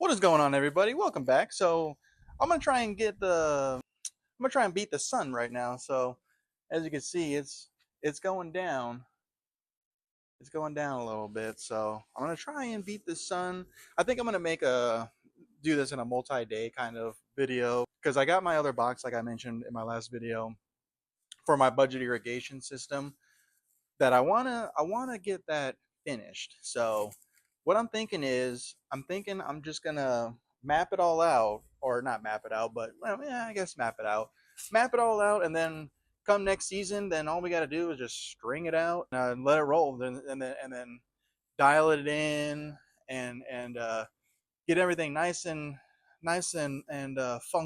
What is going on, everybody? Welcome back. So I'm gonna try and beat the sun right now. So as you can see, it's going down. It's going down a little bit. So I'm gonna try and beat the sun. I think I'm gonna do this in a multi-day kind of video because I got my other box, like I mentioned in my last video, for my budget irrigation system that I wanna get that finished. So what I'm thinking is I'm just gonna map it all out, or not map it out, but well, yeah, I guess map it all out, and then come next season, then all we got to do is just string it out and let it roll, and then dial it in and get everything nice and feng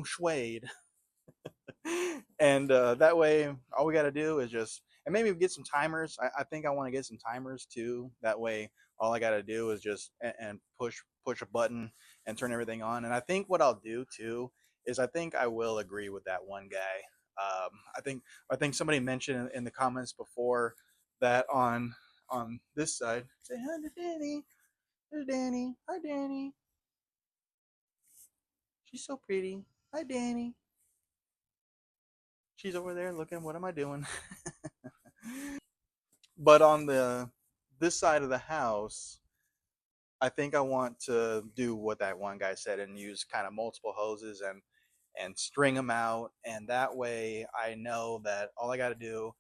shuied. And that way all we got to do is just, and maybe get some timers. I think I want to get some timers too, that way all I got to do is just and push a button and turn everything on. And I think what I'll do too is I think I will agree with that one guy. I think somebody mentioned in the comments before that on this side, say hi to Danny. There's Danny. Hi, Danny. She's so pretty. Hi, Danny. She's over there looking, what am I doing? But on this side of the house, I think I want to do what that one guy said and use kind of multiple hoses and string them out, and that way I know that all I got to do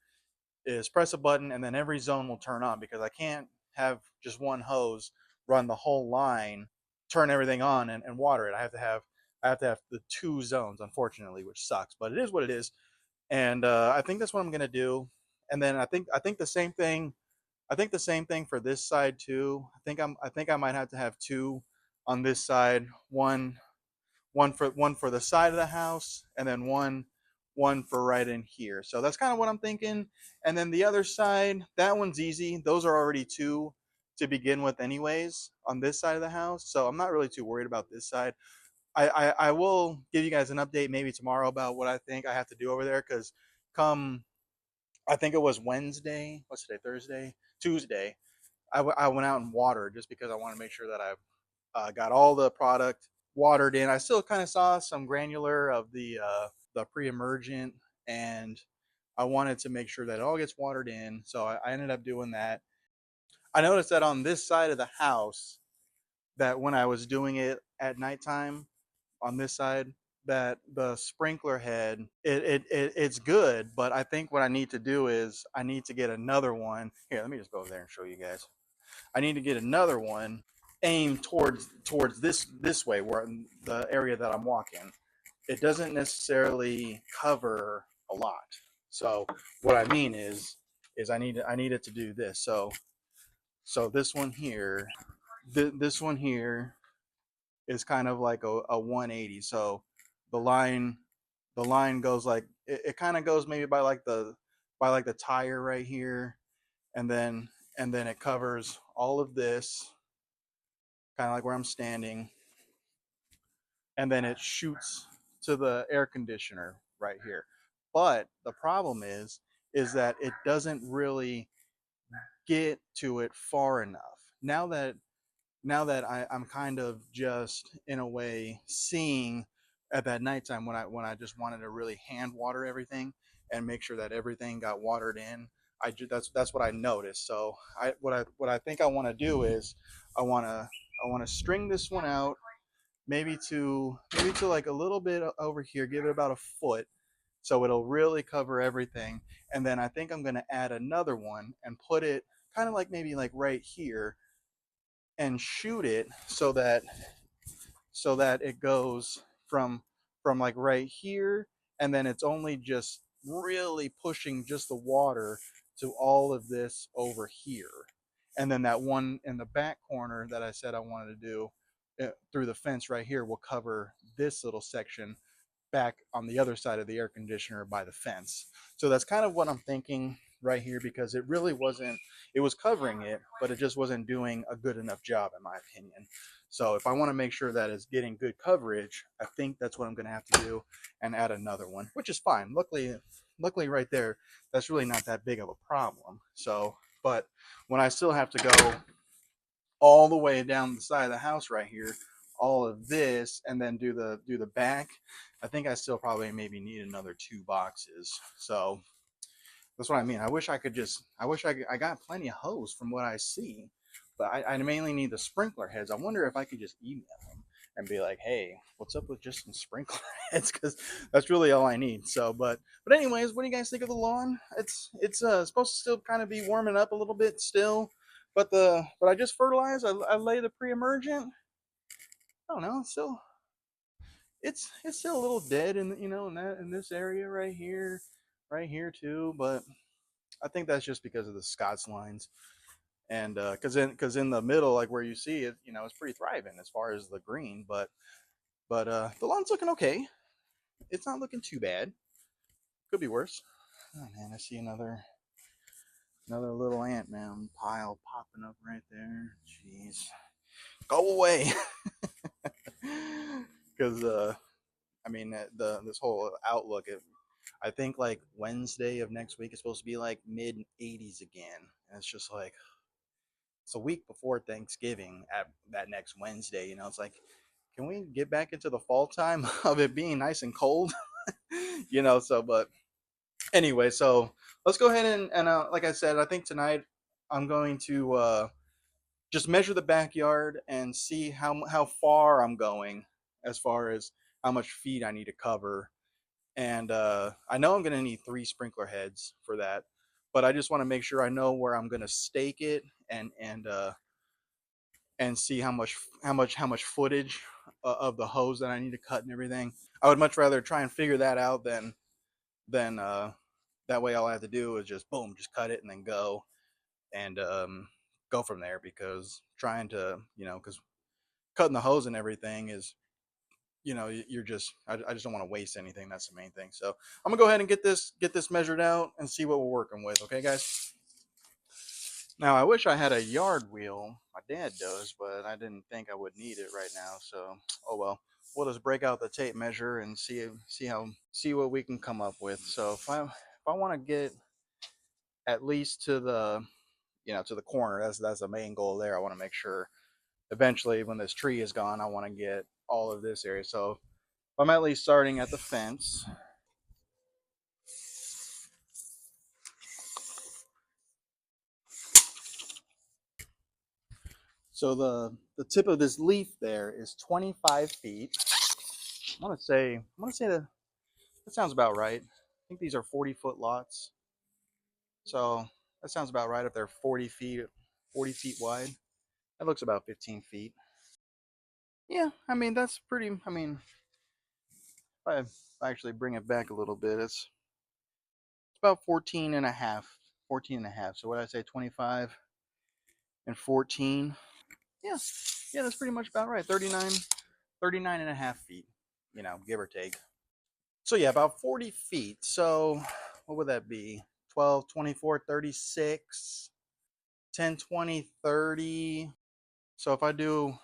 is press a button and then every zone will turn on, because I can't have just one hose run the whole line, turn everything on and water it. I have to have the two zones, unfortunately, which sucks, but it is what it is. And I think that's what I'm gonna do. And then I think the same thing. I think the same thing for this side too. I think I might have to have two on this side. One for the side of the house, and then one for right in here. So that's kind of what I'm thinking. And then the other side, that one's easy. Those are already two to begin with, anyways, on this side of the house. So I'm not really too worried about this side. I will give you guys an update maybe tomorrow about what I think I have to do over there, because come, I think it was Wednesday, what's today, Thursday, Tuesday, I went out and watered just because I want to make sure that I got all the product watered in. I still kind of saw some granular of the pre-emergent, and I wanted to make sure that it all gets watered in. So I ended up doing that. I noticed that on this side of the house, that when I was doing it at nighttime, on this side, that the sprinkler head, it's good, but I think what I need to do is I need to get another one. Here, let me just go over there and show you guys. I need to get another one aimed towards this way, where the area that I'm walking, it doesn't necessarily cover a lot. So what I mean is I need it to do this. So this one here, this one here is kind of like a 180. So the line the line goes like it kind of goes maybe by like the tire right here, and then it covers all of this, kind of like where I'm standing, and then it shoots to the air conditioner right here. But the problem is that it doesn't really get to it far enough. Now that I'm kind of just in a way seeing at that nighttime, when I just wanted to really hand water everything and make sure that everything got watered in. That's what I noticed. So what I think I want to do is I want to string this one out, maybe to like a little bit over here, give it about a foot, so it'll really cover everything. And then I think I'm going to add another one and put it kind of like maybe like right here, and shoot it so that it goes from like right here, and then it's only just really pushing just the water to all of this over here. And then that one in the back corner that I said I wanted to do through the fence right here will cover this little section back on the other side of the air conditioner by the fence. So that's kind of what I'm thinking right here, because it really wasn't, it was covering it, but it just wasn't doing a good enough job, in my opinion. So if I want to make sure that it's getting good coverage, I think that's what I'm going to have to do, and add another one, which is fine. Luckily right there, that's really not that big of a problem. So, but when I still have to go all the way down the side of the house right here, all of this and then do the back, I think I still probably maybe need another 2 boxes. So that's what I mean. I wish I could just, I got plenty of hose from what I see, but I mainly need the sprinkler heads. I wonder if I could just email them and be like, hey, what's up with just some sprinkler heads? Because that's really all I need. So, but anyways, what do you guys think of the lawn? It's supposed to still kind of be warming up a little bit still, but I just fertilized. I lay the pre-emergent. I don't know. It's still a little dead in in this area right here too. But I think that's just because of the Scots lines, and because in the middle, like where you see it, it's pretty thriving as far as the green. But the lawn's looking okay. It's not looking too bad. Could be worse. Oh man, I see another little ant mound pile popping up right there. Jeez, go away. Because I mean this whole outlook. I think like Wednesday of next week is supposed to be like mid 80s again, and it's just like it's a week before Thanksgiving at that next Wednesday. It's like, can we get back into the fall time of it being nice and cold? So, but anyway, so let's go ahead and like I said, I think tonight I'm going to just measure the backyard and see how far I'm going as far as how much feed I need to cover. And I know I'm going to need 3 sprinkler heads for that, but I just want to make sure I know where I'm going to stake it and see how much footage of the hose that I need to cut and everything. I would much rather try and figure that out than that way all I have to do is just boom, just cut it and then go and go from there, because trying to because cutting the hose and everything is you're just I just don't want to waste anything. That's the main thing. So I'm gonna go ahead and get this measured out and see what we're working with. Okay, guys. Now, I wish I had a yard wheel. My dad does, but I didn't think I would need it right now. So, oh well. We'll just break out the tape measure and see what we can come up with. So, if I want to get at least to the to the corner, that's the main goal there. I want to make sure eventually when this tree is gone, I want to get all of this area. So, if I'm at least starting at the fence. So the tip of this leaf there is 25 feet. I want to say that sounds about right. I think these are 40-foot lots. So that sounds about right if they're 40 feet wide. That looks about 15 feet. Yeah, I mean, that's pretty, I mean, if I actually bring it back a little bit, it's about 14 and a half. 14 and a half. So what did I say, 25 and 14? Yeah, yeah, that's pretty much about right. 39 and a half feet, give or take. So yeah, about 40 feet. So what would that be? 12, 24, 36, 10, 20, 30. So if I do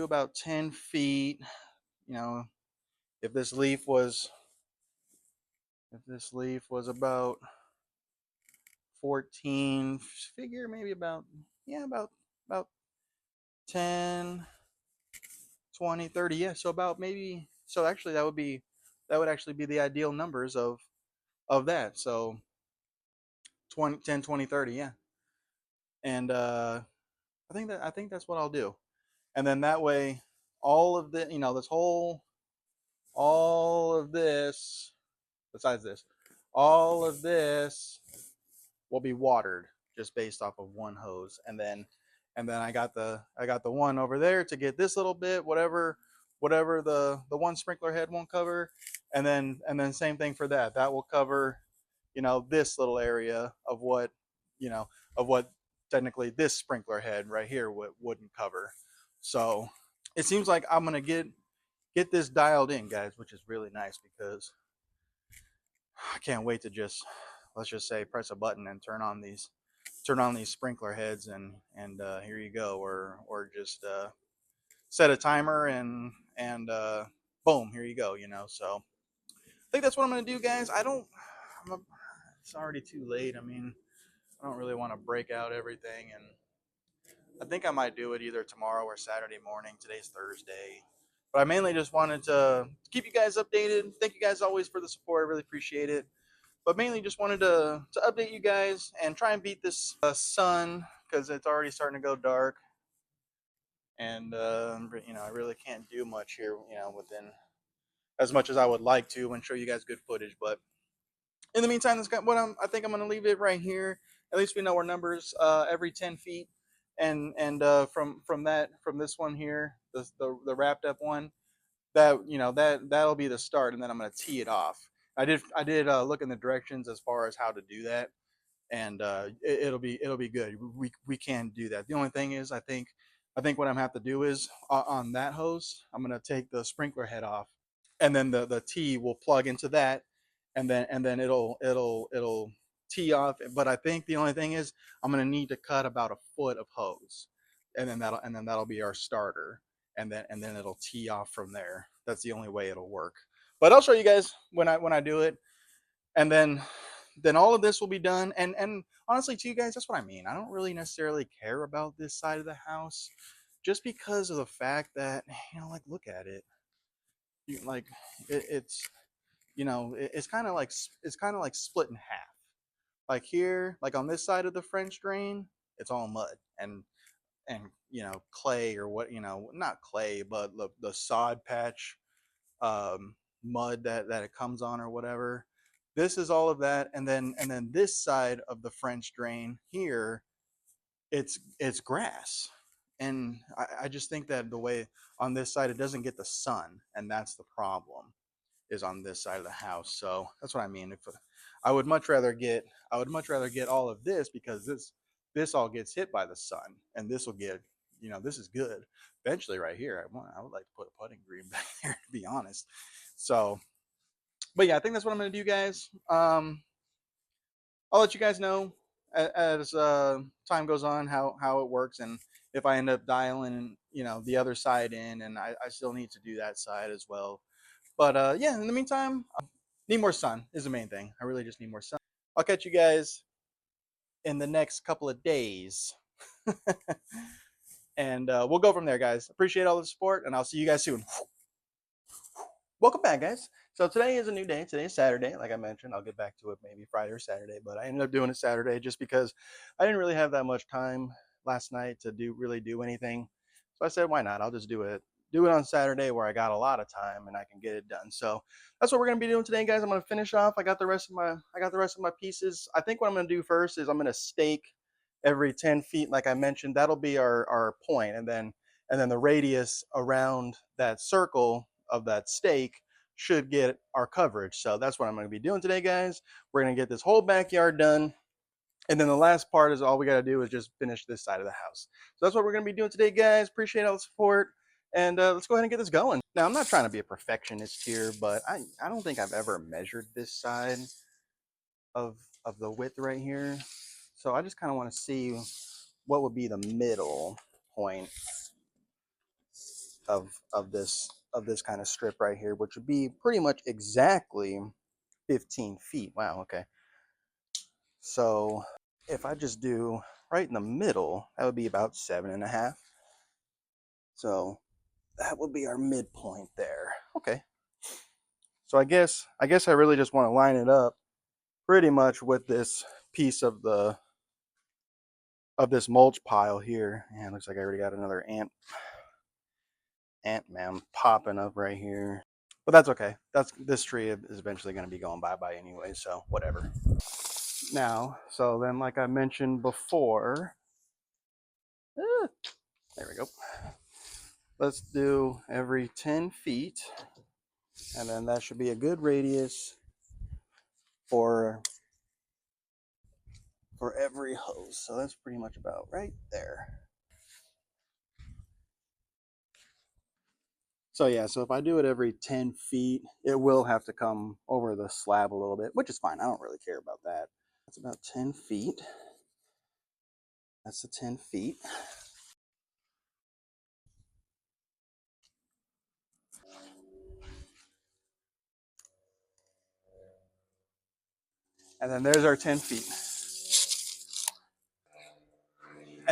about 10 feet, you know, if this leaf was about 14, figure maybe about, yeah, about 10, 20, 30. Yeah, so about maybe, so actually that would actually be the ideal numbers of that. So 20, 10, 20, 30. Yeah. And I think that's what I'll do. And then that way all of the, all of this besides this, all of this will be watered just based off of one hose. And then I got the one over there to get this little bit, whatever the one sprinkler head won't cover. And then same thing for that. That will cover, this little area you know, of what technically this sprinkler head right here wouldn't cover. So it seems like I'm gonna get this dialed in, guys, which is really nice because I can't wait to just, let's just say, press a button and turn on these sprinkler heads, and here you go, or just set a timer and boom, here you go. So I think that's what I'm gonna do, guys. It's already too late. I mean, I don't really want to break out everything I think I might do it either tomorrow or Saturday morning. Today's Thursday. But I mainly just wanted to keep you guys updated. Thank you guys always for the support. I really appreciate it. But mainly just wanted to update you guys and try and beat this sun because it's already starting to go dark. And, I really can't do much here, within as much as I would like to and show you guys good footage. But in the meantime, I think I'm going to leave it right here. At least we know our numbers every 10 feet. And from this one here, the wrapped up one, that'll be the start, and then I'm going to tee it off. I did look in the directions as far as how to do that, and it'll be good. We can do that. The only thing is, I think what I'm gonna have to do is on that hose, I'm gonna take the sprinkler head off, and then the tee will plug into that, and then it'll tee off. But I think the only thing is I'm gonna need to cut about a foot of hose, and then that'll be our starter, and then it'll tee off from there. That's the only way it'll work. But I'll show you guys when I do it, and then all of this will be done. And honestly, to you guys, that's what I mean. I don't really necessarily care about this side of the house, just because of the fact that, like, look at it. Like, it's it's kind of like split in half. Like here, like on this side of the French drain, it's all mud and clay, or what, not clay, but the sod patch, mud that it comes on or whatever. This is all of that, and then this side of the French drain here, it's grass, and I just think that the way on this side it doesn't get the sun, and that's the problem, is on this side of the house. So that's what I mean. If I would much rather get all of this, because this all gets hit by the sun, and this will get, this is good. Eventually, right here, I would like to put a putting green back there, to be honest. So, but yeah, I think that's what I'm gonna do, guys. I'll let you guys know as time goes on how it works, and if I end up dialing, the other side in, and I still need to do that side as well. But yeah, in the meantime, need more sun is the main thing. I really just need more sun. I'll catch you guys in the next couple of days, and we'll go from there, guys. Appreciate all the support, and I'll see you guys soon. Welcome back, guys. So today is a new day. Today is Saturday. Like I mentioned, I'll get back to it maybe Friday or Saturday, but I ended up doing it Saturday just because I didn't really have that much time last night to really do anything. So I said, why not? I'll just do it on Saturday, where I got a lot of time and I can get it done. So that's what we're gonna be doing today, guys. I'm gonna finish off. I got the rest of my pieces. I think what I'm gonna do first is I'm gonna stake every 10 feet, like I mentioned. That'll be our point, and then the radius around that circle of that stake should get our coverage. So that's what I'm going to be doing today, guys. We're going to get this whole backyard done. And then the last part is all we got to do is just finish this side of the house. So that's what we're going to be doing today, guys. Appreciate all the support. And let's go ahead and get this going. Now, I'm not trying to be a perfectionist here, but I don't think I've ever measured this side of, of the width right here. So I just kind of want to see what would be the middle point of this kind of strip right here, which would be pretty much exactly 15 feet. Wow, okay. So if I just do right in the middle, that would be about 7.5. So that would be our midpoint there. Okay. So I guess I really just want to line it up pretty much with this piece of this mulch pile here. And it looks like I already got another ant mound popping up right here. But that's okay. This tree is eventually going to be going bye-bye anyway, so whatever. Now, so then, like I mentioned before, there we go. Let's do every 10 feet, and then that should be a good radius for every hose. So that's pretty much about right there. So yeah, so if I do it every 10 feet, it will have to come over the slab a little bit, which is fine. I don't really care about that. That's about 10 feet. That's the 10 feet. And then there's our 10 feet.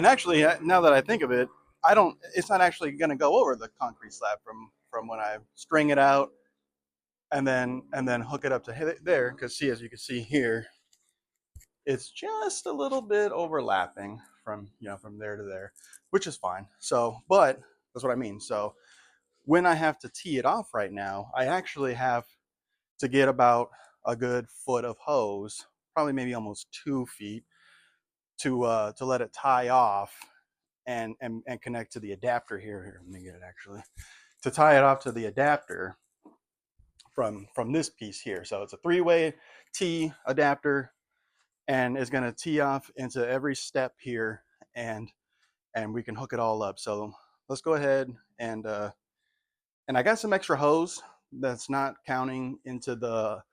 And actually, now that I think of it, I don't. It's not actually going to go over the concrete slab from when I string it out and then hook it up to there. Because see, as you can see here, it's just a little bit overlapping from from there to there, which is fine. So, but that's what I mean. So when I have to tee it off right now, I actually have to get about a good foot of hose, probably maybe almost 2 feet, to let it tie off and connect to the adapter here. Here, let me get it actually. To tie it off to the adapter from this piece here. So it's a three-way T adapter, and it's going to tee off into every step here, and we can hook it all up. So let's go ahead and I got some extra hose that's not counting into the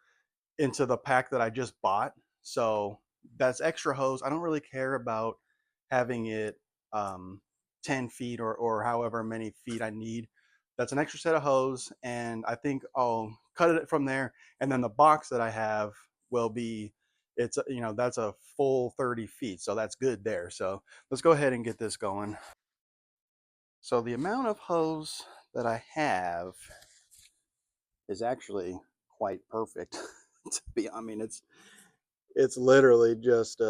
pack that I just bought. So that's extra hose. I don't really care about having it 10 feet or however many feet I need. That's an extra set of hose, and I think I'll cut it from there. And then the box that I have will be, it's that's a full 30 feet, so that's good there. So let's go ahead and get this going. So the amount of hose that I have is actually quite perfect. To be, I mean, it's literally just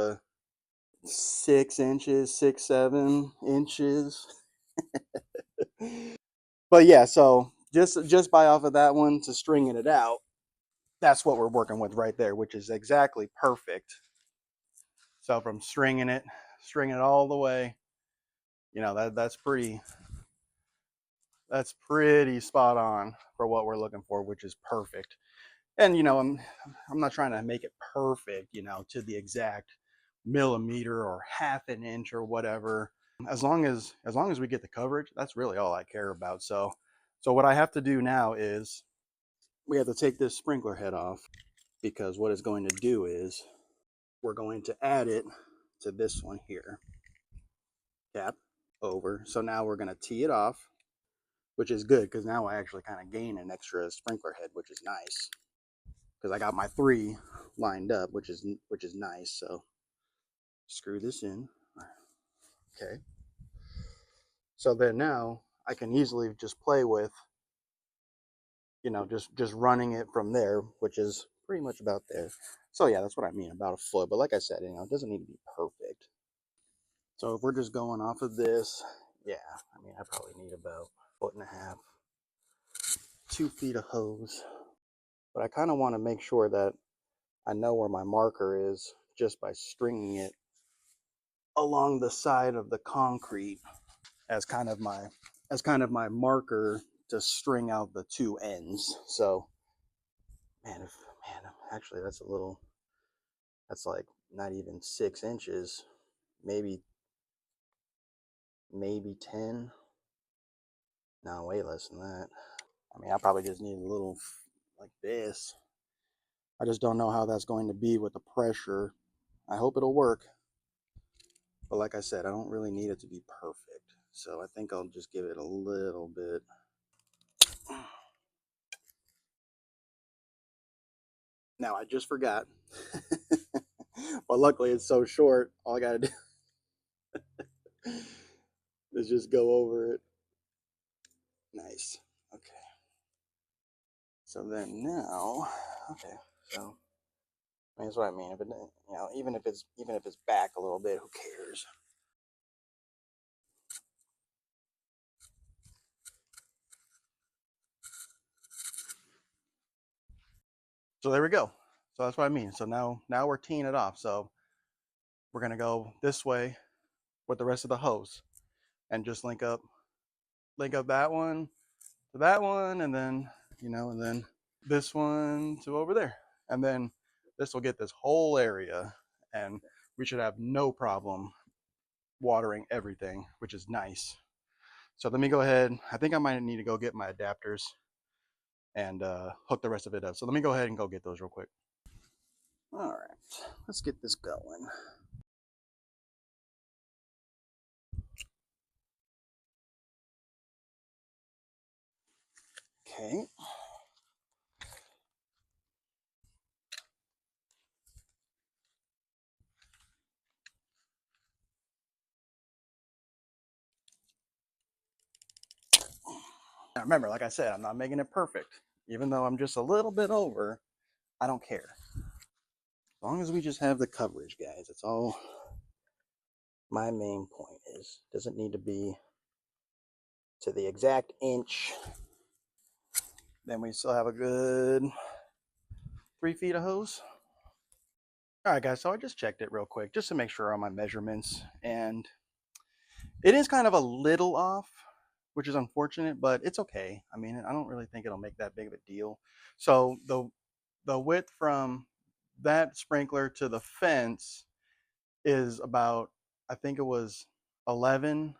6 inches, 6, 7 inches. But yeah, so just by off of that one to stringing it out, that's what we're working with right there, which is exactly perfect. So from stringing it all the way, that's pretty spot on for what we're looking for, which is perfect. And I'm not trying to make it perfect, to the exact millimeter or half an inch or whatever. As long as we get the coverage, that's really all I care about. So what I have to do now is we have to take this sprinkler head off, because what it's going to do is we're going to add it to this one here. Cap over. So now we're going to tee it off, which is good because now I actually kind of gain an extra sprinkler head, which is nice, because I got my 3 lined up, which is nice. So screw this in. Okay. So then now I can easily just play with, just running it from there, which is pretty much about there. So yeah, that's what I mean, about a foot. But like I said, it doesn't need to be perfect. So if we're just going off of this, yeah, I mean, I probably need about a foot and a half, 2 feet of hose. But I kind of want to make sure that I know where my marker is just by stringing it along the side of the concrete as kind of my marker to string out the 2 ends. So man, actually that's like not even 6 inches, maybe 10. No, way less than that. I mean, I probably just need a little like this. I just don't know how that's going to be with the pressure. I hope it'll work. But like I said, I don't really need it to be perfect. So I think I'll just give it a little bit. Now, I just forgot. But luckily it's so short, all I gotta do is just go over it. Nice. Okay. So then now, okay, so that's what I mean. If it, even if it's back a little bit, who cares? So there we go. So that's what I mean. So now we're teeing it off. So we're gonna go this way with the rest of the hose and just link up that one to that one, and then and then this one to over there, and then this will get this whole area, and we should have no problem watering everything, which is nice. So let me go ahead. I think I might need to go get my adapters and hook the rest of it up. So let me go ahead and go get those real quick. All right, let's get this going. Okay. Now remember, like I said, I'm not making it perfect. Even though I'm just a little bit over, I don't care. As long as we just have the coverage, guys. That's all my main point is. Doesn't need to be to the exact inch. Then we still have a good 3 feet of hose. All right, guys, so I just checked it real quick just to make sure on my measurements. And it is kind of a little off, which is unfortunate, but it's okay. I mean, I don't really think it'll make that big of a deal. So the width from that sprinkler to the fence is about, I think it was 11,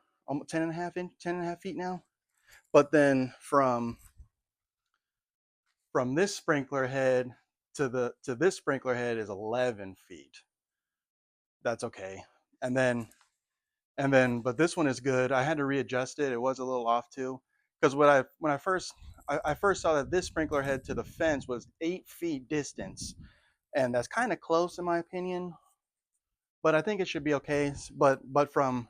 10 and a half inch, 10 and a half feet now. But then from this sprinkler head to this sprinkler head is 11 feet. That's okay. And then but this one is good. I had to readjust it. It was a little off too, because when I first saw that this sprinkler head to the fence was 8 feet distance, and that's kind of close in my opinion. But I think it should be okay. But from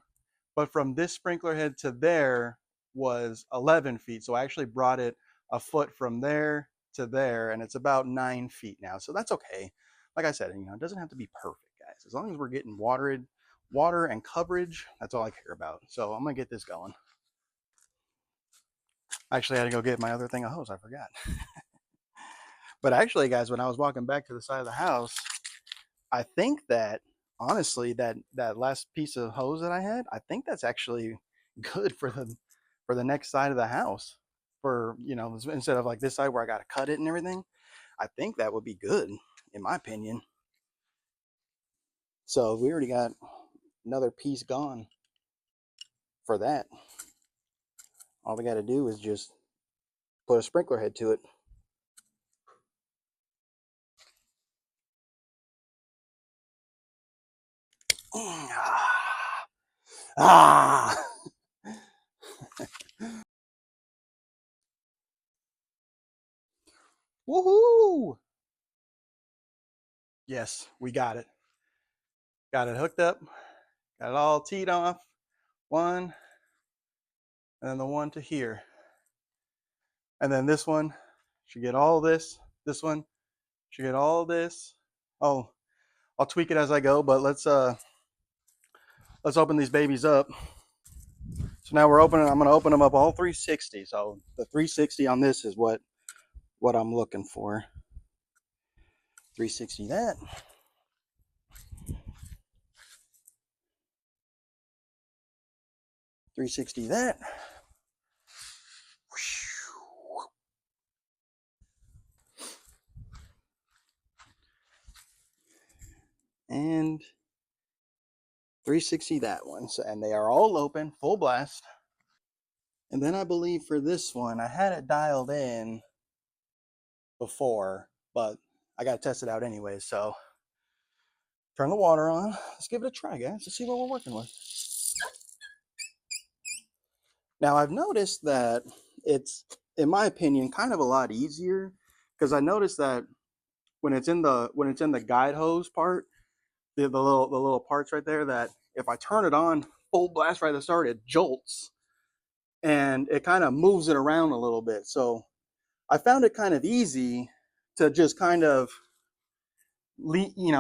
this sprinkler head to there was 11 feet. So I actually brought it a foot from there to there, and it's about 9 feet now. So that's okay. Like I said, it doesn't have to be perfect, guys. As long as we're getting water and coverage, that's all I care about. So I'm gonna get this going. Actually, I had to go get my other thing of hose. I forgot. But actually, guys, when I was walking back to the side of the house, I think that honestly, that last piece of hose that I had, I think that's actually good for the next side of the house. For instead of like this side where I got to cut it and everything, I think that would be good in my opinion. So we already got another piece gone for that. All we got to do is just put a sprinkler head to it. Ah. Woohoo! Yes, we got it. Got it hooked up. Got it all teed off. One, and then the one to here. And then this one should get all this. This one should get all this. Oh, I'll tweak it as I go, but let's open these babies up. So now I'm gonna open them up all 360. So the 360 on this is what I'm looking for. 360 that. 360 that. And 360 that one. So, and they are all open, full blast. And then I believe for this one, I had it dialed in before, but I got to test it out anyway. So turn the water on. Let's give it a try, guys. Let's see what we're working with. Now I've noticed that it's, in my opinion, kind of a lot easier, because I noticed that when it's in the guide hose part, the little parts right there, that if I turn it on full blast right at the start, it jolts and it kind of moves it around a little bit. So I found it kind of easy to just kind of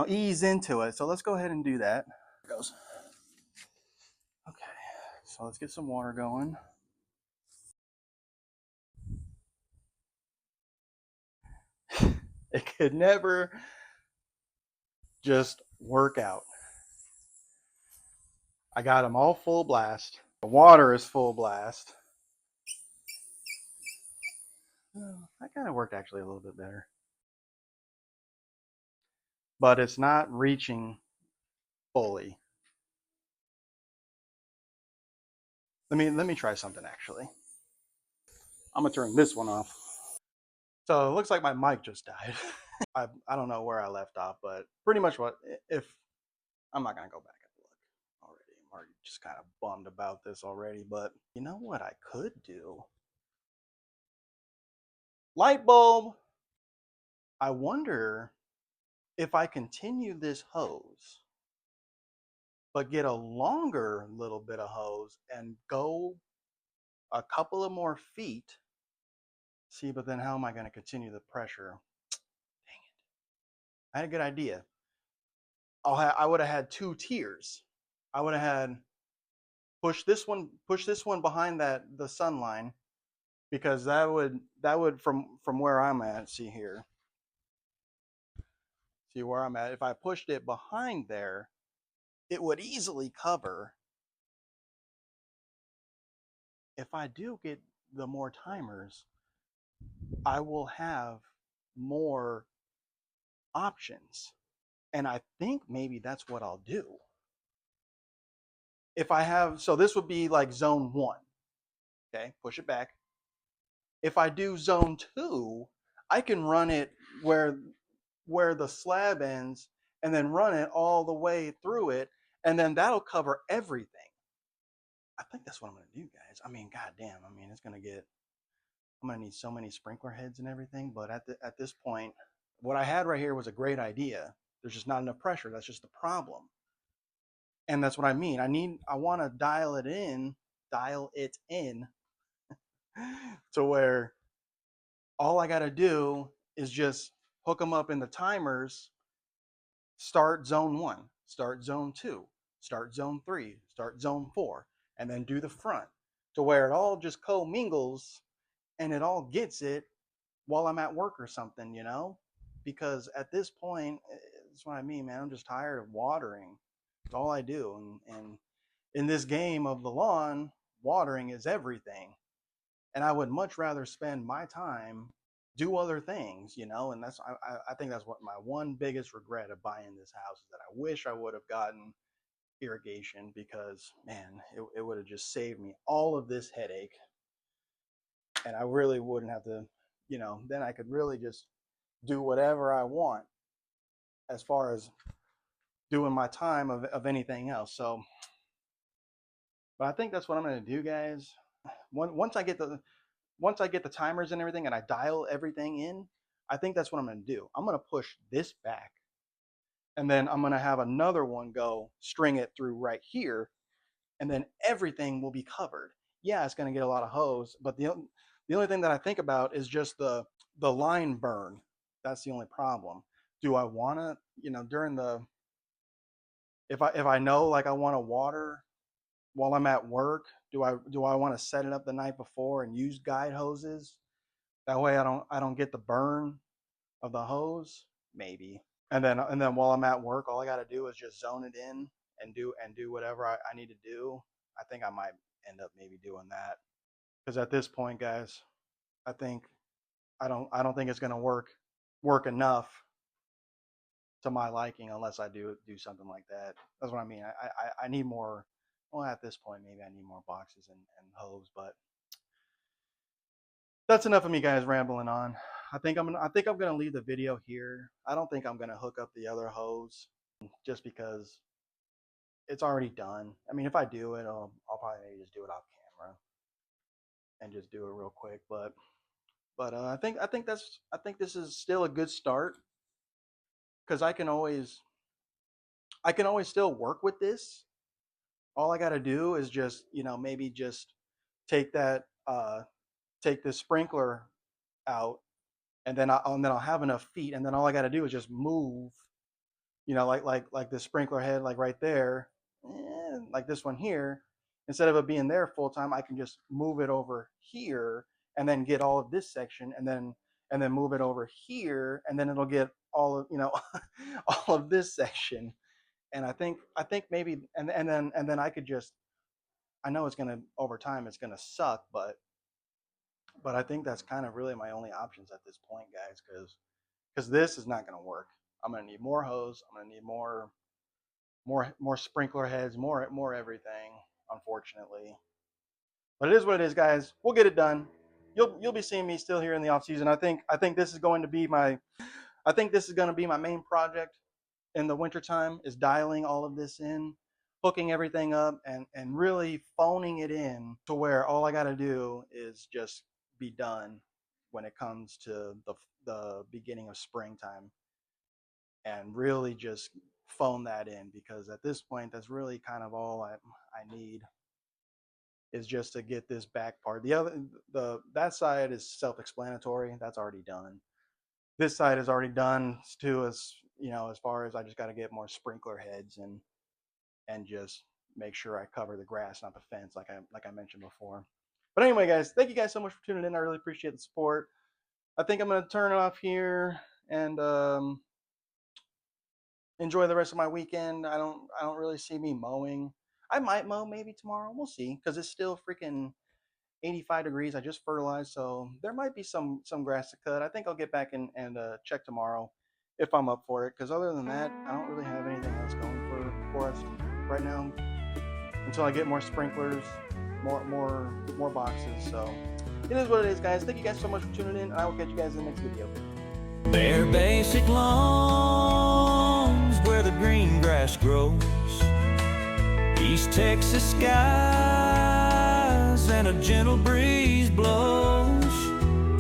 ease into it. So let's go ahead and do that. There it goes. Okay, so let's get some water going. It could never just work out. I got them all full blast. The water is full blast. That kind of worked actually a little bit better. But it's not reaching fully. Let me try something actually. I'm gonna turn this one off. So it looks like my mic just died. I don't know where I left off, but pretty much if I'm not gonna go back and look already. I'm already just kind of bummed about this already, but you know what I could do? Light bulb! I wonder if I continue this hose, but get a longer little bit of hose and go a couple of more feet See, but then how am I going to continue the pressure? Dang it. I had a good idea. I would have had two tiers. I would have had push this one behind the sun line, because that would from where I'm at, see here. See where I'm at. If I pushed it behind there, it would easily cover. If I do get the more timers, I will have more options. And I think maybe that's what I'll do. If I have, so this would be like zone 1. Okay, push it back. If I do zone 2, I can run it where the slab ends, and then run it all the way through it, and then that'll cover everything. I think that's what I'm gonna do, guys. I mean, goddamn. I mean, I'm gonna need so many sprinkler heads and everything. But at this point, what I had right here was a great idea. There's just not enough pressure. That's just the problem. And that's what I mean. I want to dial it in to where all I got to do is just hook them up in the timers. Start zone 1, start zone 2, start zone 3, start zone 4, and then do the front, to where it all just co-mingles and it all gets it while I'm at work or something, you know? Because at this point, that's what I mean, man. I'm just tired of watering. It's all I do. And in this game of the lawn, watering is everything. And I would much rather spend my time do other things, you know. And I think that's what my one biggest regret of buying this house is, that I wish I would have gotten irrigation, because man, it would have just saved me all of this headache, and I really wouldn't have to, you know, then I could really just do whatever I want as far as doing my time of anything else. So, but I think that's what I'm going to do, guys. Once I get the timers and everything, and I dial everything in, I think that's what I'm going to do. I'm going to push this back, and then I'm going to have another one go string it through right here, and then everything will be covered. Yeah, it's going to get a lot of hose, but the only thing that I think about is just the line burn. That's the only problem. Do I want to, you know, during the if I know like I want to water while I'm at work, do I want to set it up the night before and use guide hoses? That way I don't get the burn of the hose, maybe. And then while I'm at work, all I got to do is just zone it in and do whatever I need to do. I think I might end up maybe doing that, because at this point, guys, I think I don't think it's going to work enough to my liking unless I do something like that. That's what I mean. I need more. Well, at this point, maybe I need more boxes and hose, but that's enough of me, guys, rambling on. I think I'm gonna leave the video here. I don't think I'm gonna hook up the other hose, just because it's already done. I mean, if I do it, I'll probably maybe just do it off camera and just do it real quick. But I think this is still a good start, because I can always still work with this. All I got to do is just, you know, maybe just take that take this sprinkler out, and then I'll have enough feet, and then all I got to do is just move, you know, like the sprinkler head, like right there, like this one here. Instead of it being there full time, I can just move it over here, and then get all of this section, and then move it over here, and then it'll get all of, you know, all of this section. And I think maybe, and then I could just, I know it's gonna, over time it's gonna suck, but I think that's kind of really my only options at this point, guys, because this is not gonna work. I'm gonna need more hose. I'm gonna need more sprinkler heads, more everything, unfortunately. But it is what it is, guys. We'll get it done. You'll be seeing me still here in the off season. I think this is going to be my I think this is going to be my main project in the wintertime, is dialing all of this in, hooking everything up, and really phoning it in to where all I got to do is just be done when it comes to the beginning of springtime, and really just phone that in, because at this point that's really kind of all I need. is just to get this back part. That side is self-explanatory. That's already done. This side is already done too, as you know, as far as I just got to get more sprinkler heads and just make sure I cover the grass, not the fence, like I mentioned before. But anyway, guys, thank you guys so much for tuning in. I really appreciate the support. I think I'm gonna turn it off here and enjoy the rest of my weekend. I don't really see me mowing. I might mow maybe tomorrow. We'll see, because it's still freaking 85 degrees. I just fertilized, so there might be some grass to cut. I think I'll get back and check tomorrow if I'm up for it. Because other than that, I don't really have anything else going for us right now until I get more sprinklers, more boxes. So it is what it is, guys. Thank you guys so much for tuning in, and I will catch you guys in the next video. Bare basic lawns where the green grass grows, East Texas skies and a gentle breeze blows.